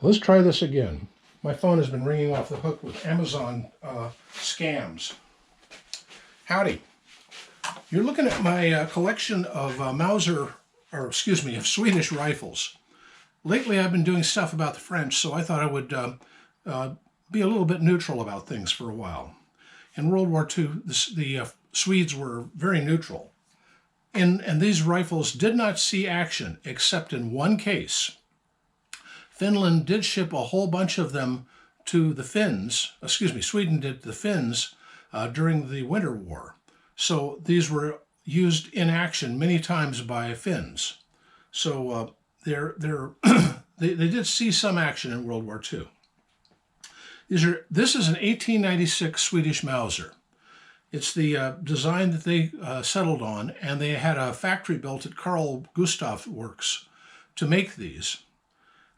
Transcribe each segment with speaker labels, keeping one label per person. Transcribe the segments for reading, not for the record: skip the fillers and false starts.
Speaker 1: Let's try this again. My phone has been ringing off the hook with Amazon scams. Howdy. You're looking at my collection of of Swedish rifles. Lately I've been doing stuff about the French, so I thought I would be a little bit neutral about things for a while. In World War II, the Swedes were very neutral. And these rifles did not see action except in one case. Finland did ship a whole bunch of them to the Finns, Sweden did to the Finns during the Winter War. So these were used in action many times by Finns. So they did see some action in World War II. This is an 1896 Swedish Mauser. It's the design that they settled on, and they had a factory built at Carl Gustaf Works to make these.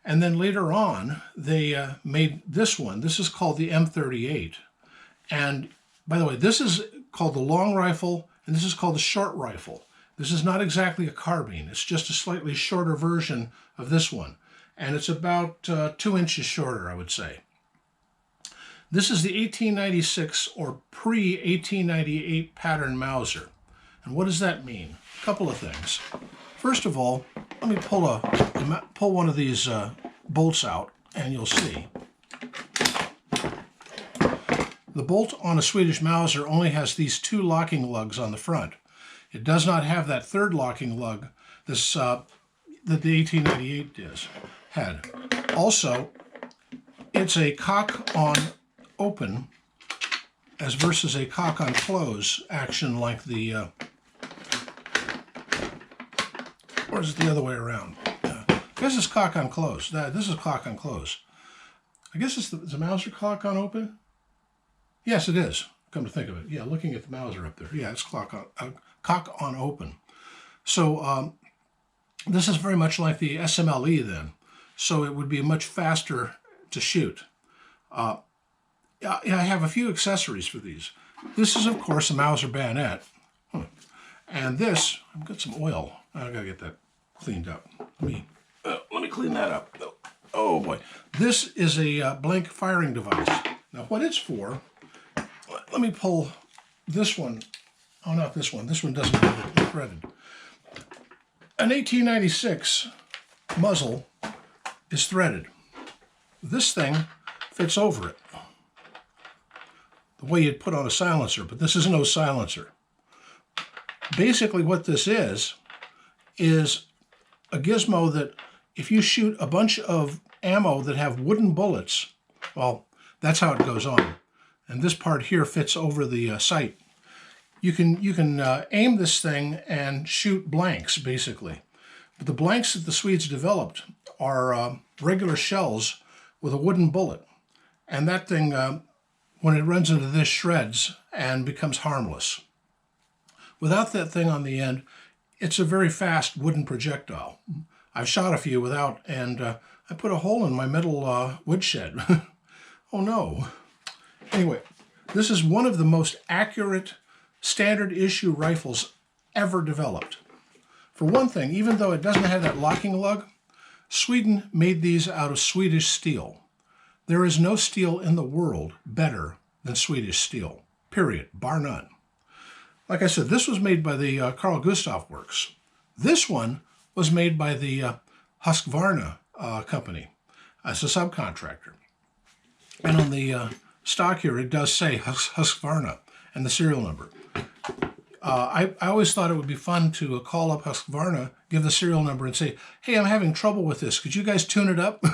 Speaker 1: And then later on, they made this one. This is called the M38. And by the way, this is called the long rifle, and this is called the short rifle. This is not exactly a carbine. It's just a slightly shorter version of this one. And it's about 2 inches shorter, I would say. This is the 1896 or pre-1898 pattern Mauser. And what does that mean? A couple of things. First of all, let me pull one of these bolts out, and you'll see. The bolt on a Swedish Mauser only has these 2 locking lugs on the front. It does not have that third locking lug that the 1898 had. Also, it's a cock on open as versus a cock on close action like the or is it the other way around? This is cock on close. This is cock on close. I guess it's the Mauser cock on open. Yes, it is. Come to think of it, yeah. Looking at the Mauser up there, yeah, it's cock on open. So this is very much like the SMLE then. So it would be much faster to shoot. I have a few accessories for these. This is, of course, a Mauser bayonet. And this, I've got some oil. I gotta get that cleaned up. Let me clean that up. Oh boy. This is a blank firing device. Now what it's for, let me pull this one. Oh, not this one. This one doesn't have it threaded. An 1896 muzzle is threaded. This thing fits over it. The way you'd put on a silencer, but this is no silencer. Basically what this is a gizmo that if you shoot a bunch of ammo that have wooden bullets, well, that's how it goes on. And this part here fits over the sight. You can aim this thing and shoot blanks, basically. But the blanks that the Swedes developed are regular shells with a wooden bullet. And that thing, when it runs into this, shreds and becomes harmless. Without that thing on the end, it's a very fast wooden projectile. I've shot a few without, and I put a hole in my metal woodshed. Oh no. Anyway, this is one of the most accurate standard issue rifles ever developed. For one thing, even though it doesn't have that locking lug, Sweden made these out of Swedish steel. There is no steel in the world better than Swedish steel, period, bar none. Like I said, this was made by the Carl Gustaf Works. This one was made by the Husqvarna company as a subcontractor. And on the stock here, it does say Husqvarna and the serial number. I always thought it would be fun to call up Husqvarna, give the serial number, and say, hey, I'm having trouble with this. Could you guys tune it up?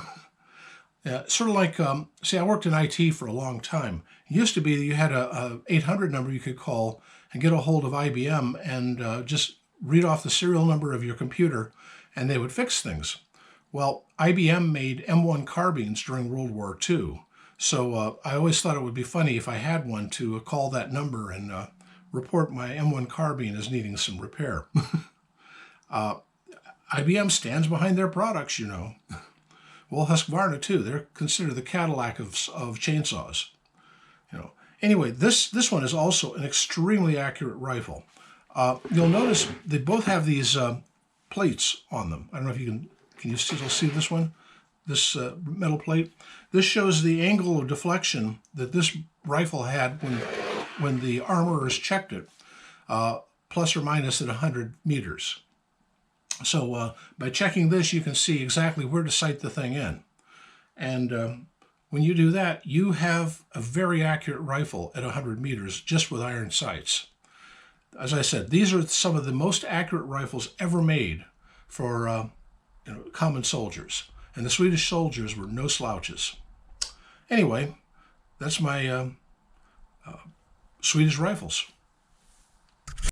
Speaker 1: Sort of like, see, I worked in IT for a long time. It used to be that you had a 800 number you could call and get a hold of IBM and just read off the serial number of your computer, and they would fix things. Well, IBM made M1 carbines during World War II. So I always thought it would be funny if I had one to call that number and report my M1 carbine as needing some repair. IBM stands behind their products, you know. Well, Husqvarna too. They're considered the Cadillac of chainsaws. You know. Anyway, this one is also an extremely accurate rifle. You'll notice they both have these plates on them. I don't know if you can you still see this one? this metal plate. This shows the angle of deflection that this rifle had when the armorers checked it, plus or minus at 100 meters. So by checking this, you can see exactly where to sight the thing in. And when you do that, you have a very accurate rifle at 100 meters just with iron sights. As I said, these are some of the most accurate rifles ever made for common soldiers. And the Swedish soldiers were no slouches. Anyway, that's my Swedish rifles.